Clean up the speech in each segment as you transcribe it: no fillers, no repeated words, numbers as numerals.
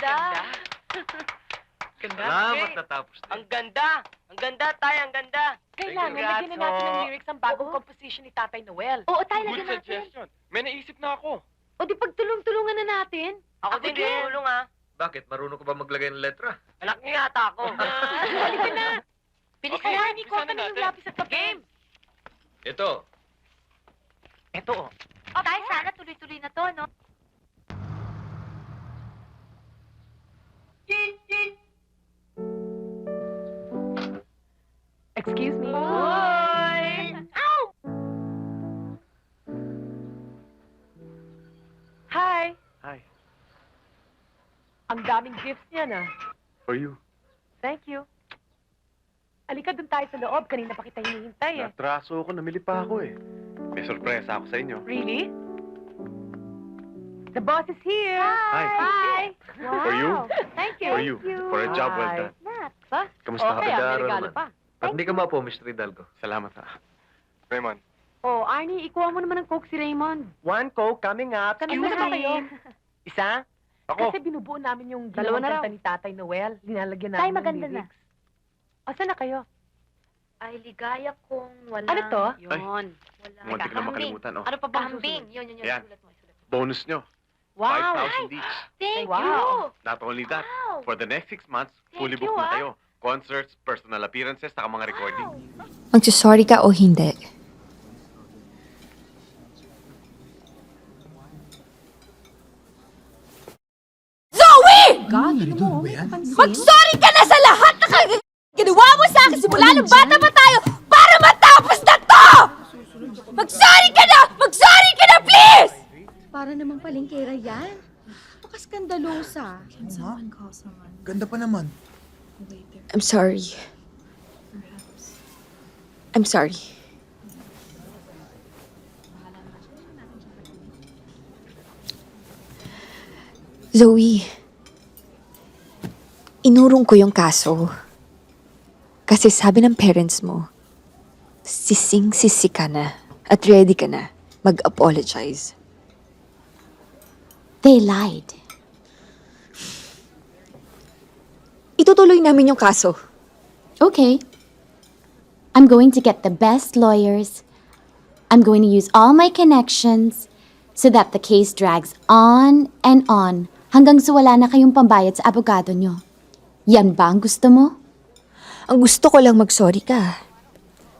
ganda. Ganda. Salamat natapos din. Ang ganda. Ang ganda, Tay. Ang ganda. Kailangan Congrats, lagyan na natin ng ho. lyrics ang bagong composition ni Tatay Noel. Oo, tayo Good lagyan natin. suggestion. May naisip na ako. O di pagtulong-tulungan na natin. Ako din tutulong, ha. Bakit? Marunong ko ba maglagay ng letra? Anak niya yata ako. Halika na. Bilis Okay. na. Arnie, kuha ka na yung lapis at papel. Game. Ito. Ito, oh. Tayo, sana tuloy-tuloy na to, no? Excuse me. Hoy! Hi. Hi. Ang daming gifts niya na. For you. Thank you. Halika dun tayo sa loob. Kanina pa kita hinihintay eh. Natraso ako. Namili pa ako eh. May sorpresa ako sa inyo. Really? The boss is here. Hi. Hi. Wow. For you? Thank you. For you. For a job well Hi. done. Nak. Ba? Kamusta ka? Okay, may Nag-aaral regalo naman. pa. Ba't hindi ka mapo, Mr. Hidalgo? Salamat ha. Raymond. Oh, Arnie, ikuha mo naman ng Coke si Raymond. One Coke coming up. Kanina Excuse na me. kayo. Isa? Ako. Kasi binubuo namin yung Dalawa ginawang na raw. kanta ni Tatay Noel. Linalagyan Tay, namin ng maganda na. lyrics. Asan na kayo? Ay, ligaya kong walang... Ano to? Yun. Wala. Muntik na makalimutan. Oh. Ano pa ba hambing? Yun. Ayan. Sulat mo. Bonus nyo. Wow! 5,000 each. Thank Wow. you. Not only that, Wow. for the next 6 months, fully Thank you, booked na ah. kayo. Concerts, personal appearances, saka mga recording. Magsasorry ka o hindi. Zoe! Mag-sorry ka na sa lahat na ginawa mo sa akin simula nung bata pa tayo para matapos na to! Mag-sorry ka na! Mag-sorry ka na, please! Para namang palengkera yan. Pakaskandalosa. Ganda pa naman. I'm sorry. I'm sorry. Zoe, inurong ko yung kaso. Kasi sabi ng parents mo, sising-sisi ka na at ready ka na mag-apologize. They lied. Itutuloy namin yung kaso. Okay. I'm going to get the best lawyers. I'm going to use all my connections so that the case drags on and on hanggang sa wala na kayong pambayad sa abogado nyo. Yan ba ang gusto mo? Ang gusto ko lang mag-sorry ka.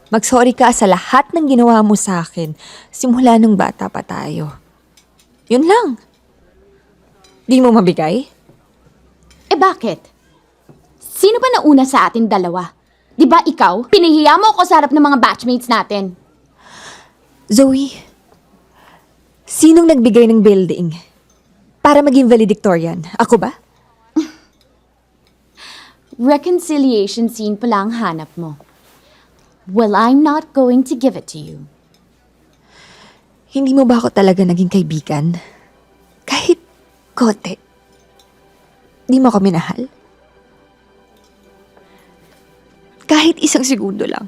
Mag-sorry ka sa lahat ng ginawa mo sa akin simula nung bata pa tayo. Yun lang. Di mo mabigay? Eh bakit? Sino ba nauna sa atin dalawa? Di ba ikaw? Pinahiya mo ako sa harap ng mga batchmates natin. Zoe, sinong nagbigay ng building? Para maging valedictorian? Ako ba? Reconciliation scene pala ang hanap mo. Well, I'm not going to give it to you. Hindi mo ba ako talaga naging kaibigan? Kahit konti. Di mo ako minahal? Kahit isang segundo lang.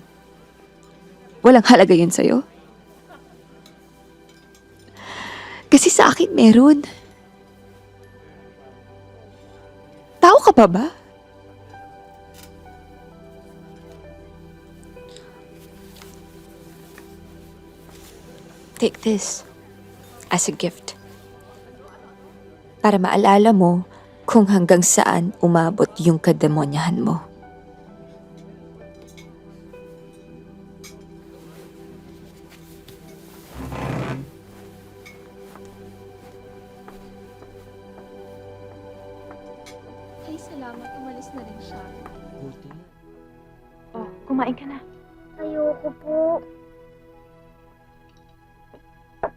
Walang halaga yun sa'yo? Kasi sa akin meron. Tao ka pa ba? Take this as a gift. Para maalala mo kung hanggang saan umabot yung kademonyahan mo. Ay, salamat. Umalis na rin siya. Oh, kumain ka na. Ayoko po.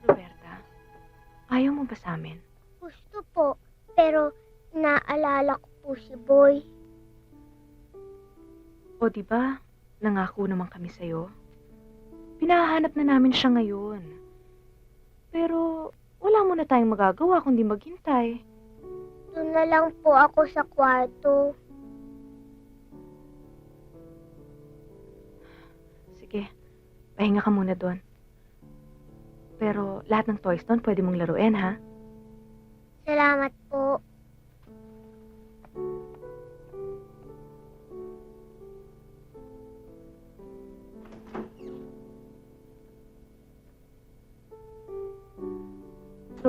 Roberta, ayaw mo ba sa amin? Gusto po. Pero naalala ko po si Boy. O di ba? Nangako naman kami sa'yo. Pinahanap na namin siya ngayon. Pero wala mo na tayong magagawa kundi maghintay. Doon na lang po ako sa kwarto. Sige, pahinga ka muna doon. Pero lahat ng toys doon pwede mong laruin, ha? Salamat po.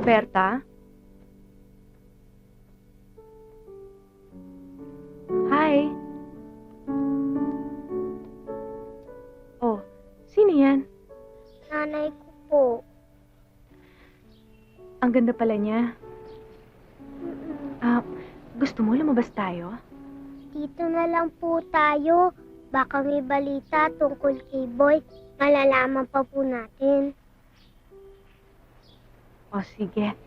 Roberta? Hi. Oh, sino yan? Nanay ko po. Ang ganda pala niya. Ah, gusto mo lumabas tayo? Dito na lang po tayo. Baka may balita tungkol kay Boy. Malalaman pa po natin. O sige.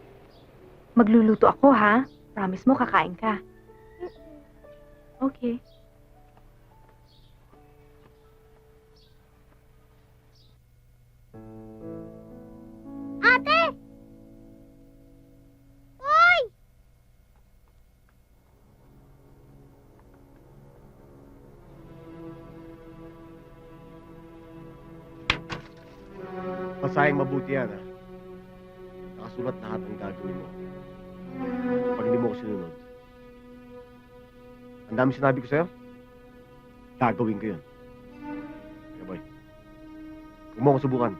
Magluluto ako ha. Promise mo kakain ka. Okay. Ate! Boy! Pasayang mabuti yan, ha? Nakasulat lahat ang gagawin mo. Pag hindi mo ko sinunod. Ang dami sinabi ko sa'yo, gagawin ko yun. Kaya boy, huwag mo ako subukan.